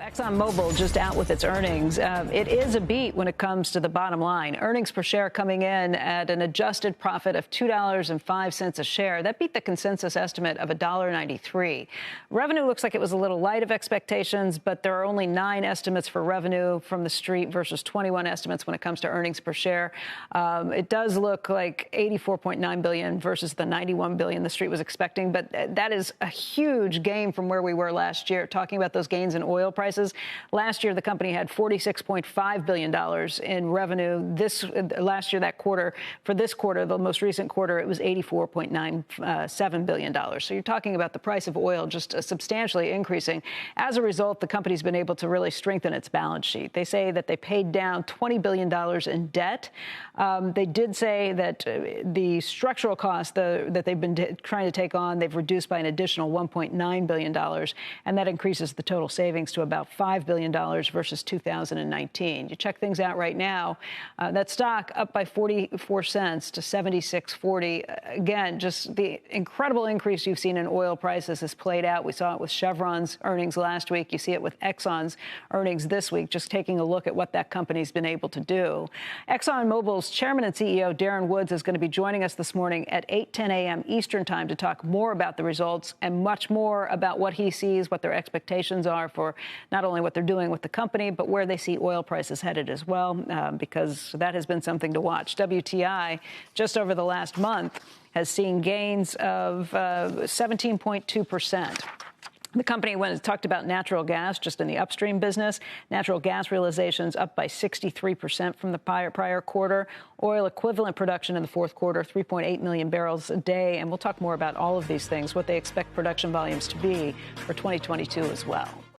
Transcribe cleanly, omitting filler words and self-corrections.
Exxon Mobil just out with its earnings. It is a beat when it comes to the bottom line. Earnings per share coming in at an adjusted profit of $2.05 a share. That beat the consensus estimate of $1.93. Revenue looks like it was a little light of expectations, but there are only 9 estimates for revenue from the street versus 21 estimates when it comes to earnings per share. It does look like $84.9 billion versus the $91 billion the street was expecting, but that is a huge gain from where we were last year. Talking about those gains in oil prices. Last year, the company had $46.5 billion in revenue. Last year, that quarter, for this quarter, the most recent quarter, it was $84.97 billion. So you're talking about the price of oil just substantially increasing. As a result, the company's been able to really strengthen its balance sheet. They say that they paid down $20 billion in debt. They did say that the structural costs that they've been trying to take on, they've reduced by an additional $1.9 billion, and that increases the total savings to about $5 billion versus 2019. You check things out right now, that stock up by 44 cents to 76.40. Again, just the incredible increase you've seen in oil prices has played out. We saw it with Chevron's earnings last week. You see it with Exxon's earnings this week, just taking a look at what that company's been able to do. Exxon Mobil's chairman and CEO, Darren Woods, is going to be joining us this morning at 8:10 a.m. Eastern time to talk more about the results and much more about what he sees, what their expectations are for not only what they're doing with the company, but where they see oil prices headed as well, because that has been something to watch. WTI, just over the last month, has seen gains of 17.2%. The company, when it talked about natural gas, just in the upstream business, natural gas realizations up by 63% from the prior quarter. Oil equivalent production in the fourth quarter, 3.8 million barrels a day. And we'll talk more about all of these things, what they expect production volumes to be for 2022 as well.